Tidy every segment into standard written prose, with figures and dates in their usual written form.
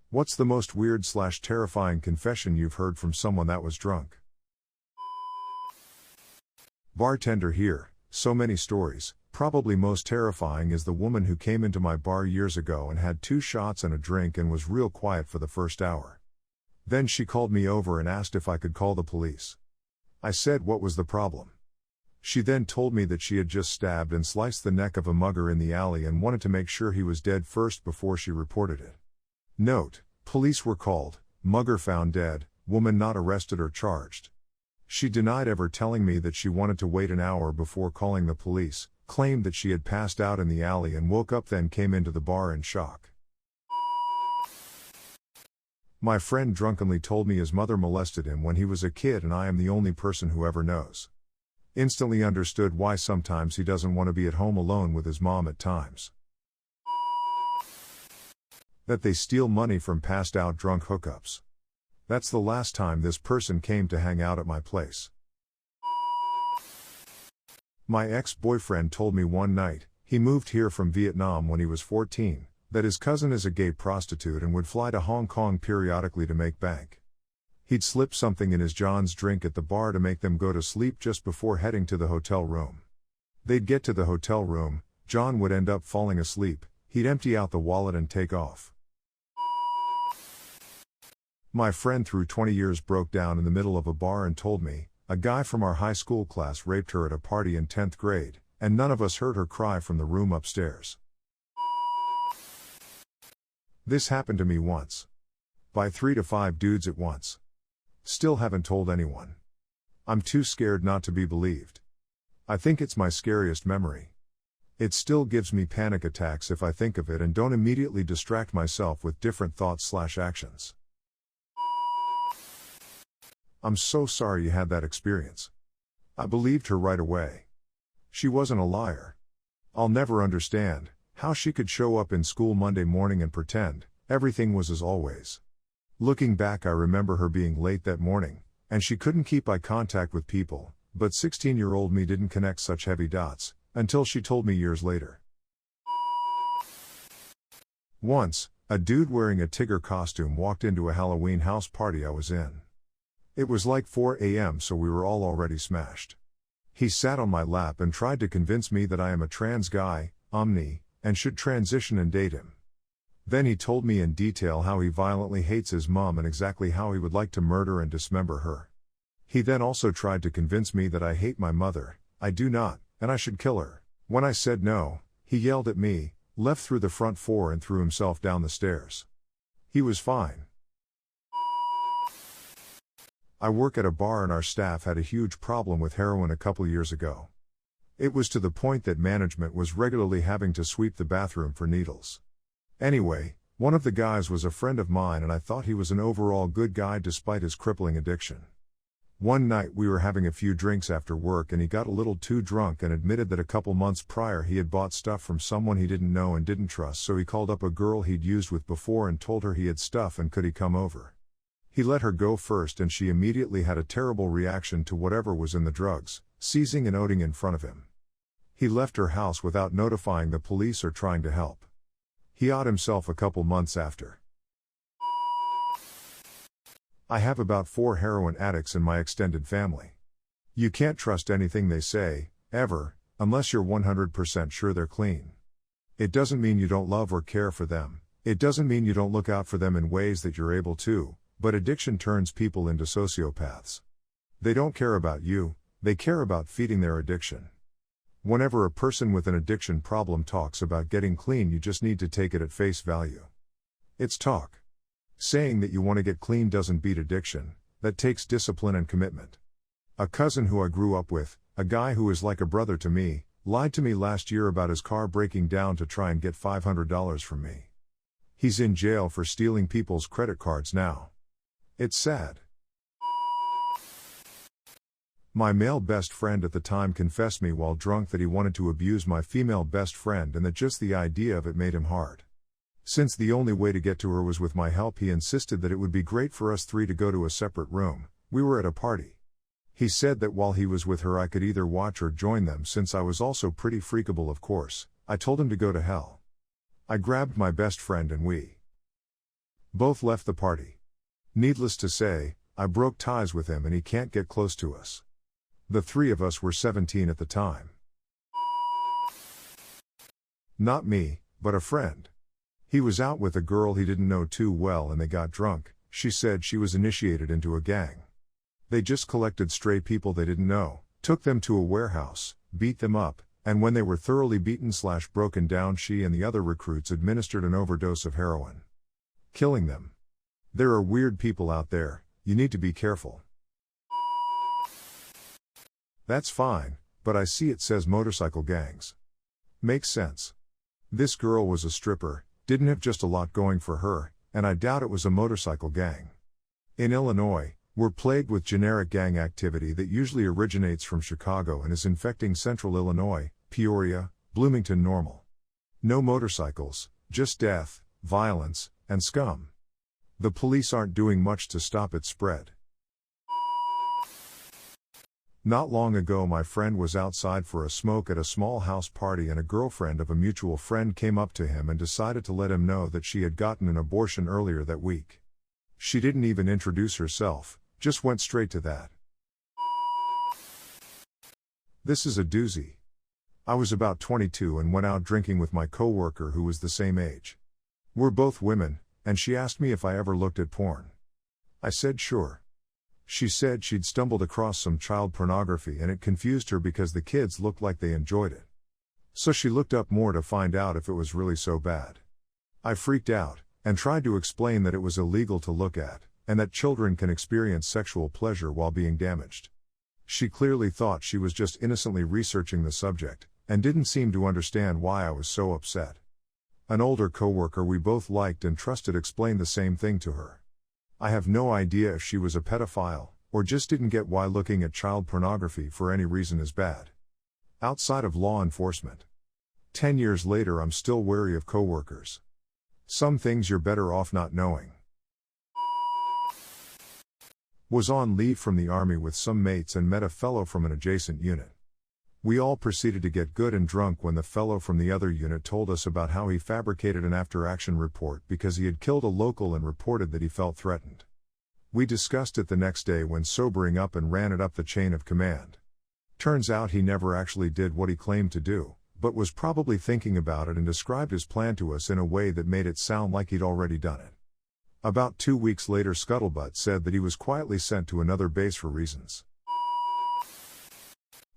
What's the most weird/terrifying confession you've heard from someone that was drunk? Bartender here, so many stories. Probably most terrifying is the woman who came into my bar years ago and had 2 shots and a drink and was real quiet for the first hour. Then she called me over and asked if I could call the police. I said what was the problem. She then told me that she had just stabbed and sliced the neck of a mugger in the alley and wanted to make sure he was dead first before she reported it. Note: police were called, mugger found dead, woman not arrested or charged. She denied ever telling me that she wanted to wait an hour before calling the police, claimed that she had passed out in the alley and woke up, then came into the bar in shock. My friend drunkenly told me his mother molested him when he was a kid, and I am the only person who ever knows. Instantly understood why sometimes he doesn't want to be at home alone with his mom at times. That they steal money from passed out drunk hookups. That's the last time this person came to hang out at my place. My ex-boyfriend told me one night, he moved here from Vietnam when he was 14, that his cousin is a gay prostitute and would fly to Hong Kong periodically to make bank. He'd slip something in his John's drink at the bar to make them go to sleep just before heading to the hotel room. They'd get to the hotel room, John would end up falling asleep, he'd empty out the wallet and take off. My friend through 20 years broke down in the middle of a bar and told me, a guy from our high school class raped her at a party in 10th grade, and none of us heard her cry from the room upstairs. This happened to me once. By 3 to 5 dudes at once. Still haven't told anyone. I'm too scared not to be believed. I think it's my scariest memory. It still gives me panic attacks if I think of it and don't immediately distract myself with different thoughts/actions. I'm so sorry you had that experience. I believed her right away. She wasn't a liar. I'll never understand how she could show up in school Monday morning and pretend everything was as always. Looking back, I remember her being late that morning, and she couldn't keep eye contact with people, but 16-year-old me didn't connect such heavy dots, until she told me years later. Once, a dude wearing a Tigger costume walked into a Halloween house party I was in. It was like 4 a.m., so we were all already smashed. He sat on my lap and tried to convince me that I am a trans guy, omni, and should transition and date him. Then he told me in detail how he violently hates his mom and exactly how he would like to murder and dismember her. He then also tried to convince me that I hate my mother, I do not, and I should kill her. When I said no, he yelled at me, left through the front door and threw himself down the stairs. He was fine. I work at a bar and our staff had a huge problem with heroin a couple years ago. It was to the point that management was regularly having to sweep the bathroom for needles. Anyway, one of the guys was a friend of mine and I thought he was an overall good guy despite his crippling addiction. One night we were having a few drinks after work and he got a little too drunk and admitted that a couple months prior he had bought stuff from someone he didn't know and didn't trust, so he called up a girl he'd used with before and told her he had stuff and could he come over. He let her go first and she immediately had a terrible reaction to whatever was in the drugs, seizing and oating in front of him. He left her house without notifying the police or trying to help. He ought himself a couple months after. I have about 4 heroin addicts in my extended family. You can't trust anything they say, ever, unless you're 100% sure they're clean. It doesn't mean you don't love or care for them, it doesn't mean you don't look out for them in ways that you're able to, but addiction turns people into sociopaths. They don't care about you, they care about feeding their addiction. Whenever a person with an addiction problem talks about getting clean, you just need to take it at face value. It's talk. Saying that you want to get clean doesn't beat addiction, that takes discipline and commitment. A cousin who I grew up with, a guy who is like a brother to me, lied to me last year about his car breaking down to try and get $500 from me. He's in jail for stealing people's credit cards now. It's sad. My male best friend at the time confessed me while drunk that he wanted to abuse my female best friend and that just the idea of it made him hard. Since the only way to get to her was with my help, he insisted that it would be great for us 3 to go to a separate room. We were at a party. He said that while he was with her I could either watch or join them since I was also pretty freakable, of course. I told him to go to hell. I grabbed my best friend and we Both left the party. Needless to say, I broke ties with him and he can't get close to us. The three of us were 17 at the time. Not me, but a friend. He was out with a girl he didn't know too well and they got drunk. She said she was initiated into a gang. They just collected stray people they didn't know, took them to a warehouse, beat them up, and when they were thoroughly beaten/broken down, she and the other recruits administered an overdose of heroin, killing them. There are weird people out there, you need to be careful. That's fine, but I see it says motorcycle gangs. Makes sense. This girl was a stripper, didn't have just a lot going for her, and I doubt it was a motorcycle gang. In Illinois, we're plagued with generic gang activity that usually originates from Chicago and is infecting central Illinois, Peoria, Bloomington. Normal. No motorcycles, just death, violence, and scum. The police aren't doing much to stop its spread. Not long ago my friend was outside for a smoke at a small house party and a girlfriend of a mutual friend came up to him and decided to let him know that she had gotten an abortion earlier that week. She didn't even introduce herself, just went straight to that. This is a doozy. I was about 22 and went out drinking with my coworker who was the same age. We're both women, and she asked me if I ever looked at porn. I said sure. She said she'd stumbled across some child pornography and it confused her because the kids looked like they enjoyed it. So she looked up more to find out if it was really so bad. I freaked out, and tried to explain that it was illegal to look at, and that children can experience sexual pleasure while being damaged. She clearly thought she was just innocently researching the subject, and didn't seem to understand why I was so upset. An older coworker we both liked and trusted explained the same thing to her. I have no idea if she was a pedophile, or just didn't get why looking at child pornography for any reason is bad. Outside of law enforcement. 10 years later I'm still wary of coworkers. Some things you're better off not knowing. Was on leave from the army with some mates and met a fellow from an adjacent unit. We all proceeded to get good and drunk when the fellow from the other unit told us about how he fabricated an after-action report because he had killed a local and reported that he felt threatened. We discussed it the next day when sobering up and ran it up the chain of command. Turns out he never actually did what he claimed to do, but was probably thinking about it and described his plan to us in a way that made it sound like he'd already done it. About 2 weeks later Scuttlebutt said that he was quietly sent to another base for reasons.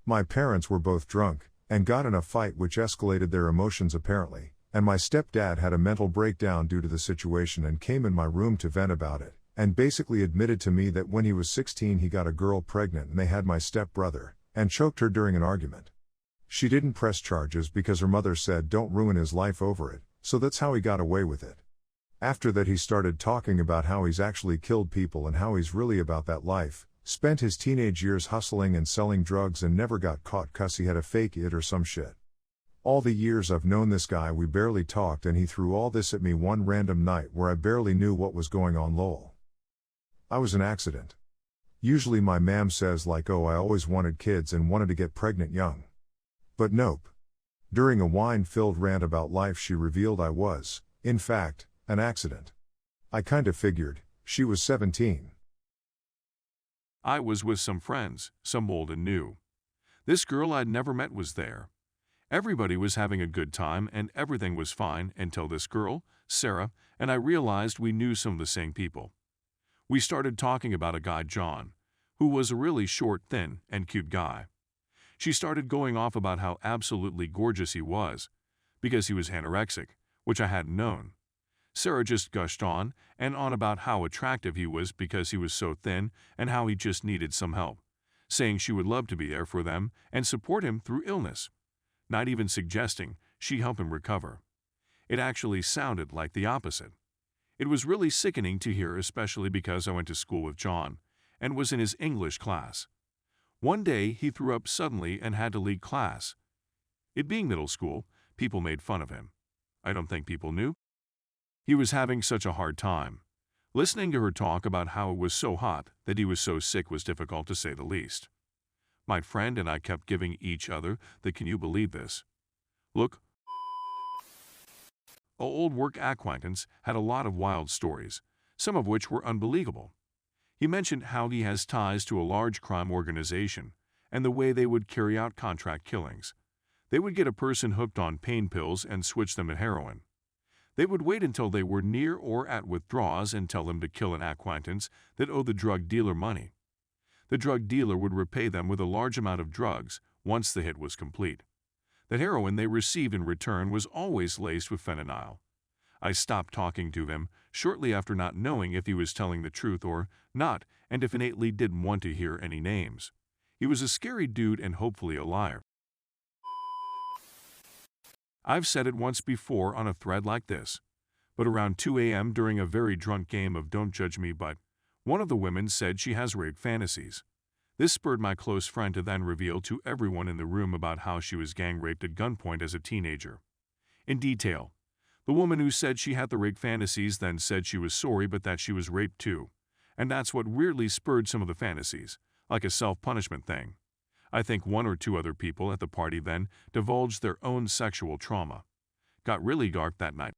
My parents were both drunk, and got in a fight which escalated their emotions apparently, and my stepdad had a mental breakdown due to the situation and came in my room to vent about it, and basically admitted to me that when he was 16 he got a girl pregnant and they had my stepbrother, and choked her during an argument. She didn't press charges because her mother said don't ruin his life over it, so that's how he got away with it. After that he started talking about how he's actually killed people and how he's really about that life, spent his teenage years hustling and selling drugs and never got caught 'cause he had a fake it or some shit. All the years I've known this guy we barely talked and he threw all this at me one random night where I barely knew what was going on. Lol. I was an accident. Usually my mam says like oh I always wanted kids and wanted to get pregnant young. But nope. During a wine-filled rant about life she revealed I was, in fact, an accident. I kinda figured, she was 17. I was with some friends, some old and new. This girl I'd never met was there. Everybody was having a good time and everything was fine until this girl, Sarah, and I realized we knew some of the same people. We started talking about a guy, John, who was a really short, thin, and cute guy. She started going off about how absolutely gorgeous he was, because he was anorexic, which I hadn't known. Sarah just gushed on and on about how attractive he was because he was so thin and how he just needed some help, saying she would love to be there for them and support him through illness, not even suggesting she help him recover. It actually sounded like the opposite. It was really sickening to hear, especially because I went to school with John and was in his English class. One day he threw up suddenly and had to leave class. It being middle school, people made fun of him. I don't think people knew. He was having such a hard time. Listening to her talk about how it was so hot that he was so sick was difficult to say the least. My friend and I kept giving each other the "can you believe this?" look. Our old work acquaintance had a lot of wild stories, some of which were unbelievable. He mentioned how he has ties to a large crime organization and the way they would carry out contract killings. They would get a person hooked on pain pills and switch them to heroin. They would wait until they were near or at withdrawals and tell them to kill an acquaintance that owed the drug dealer money. The drug dealer would repay them with a large amount of drugs once the hit was complete. The heroin they received in return was always laced with fentanyl. I stopped talking to him shortly after, not knowing if he was telling the truth or not, and if innately didn't want to hear any names. He was a scary dude and hopefully a liar. I've said it once before on a thread like this, but around 2 a.m. during a very drunk game of Don't Judge Me But, one of the women said she has rape fantasies. This spurred my close friend to then reveal to everyone in the room about how she was gang raped at gunpoint as a teenager. In detail, the woman who said she had the rape fantasies then said she was sorry but that she was raped too, and that's what weirdly spurred some of the fantasies, like a self-punishment thing. I think 1 or 2 other people at the party then divulged their own sexual trauma. Got really dark that night.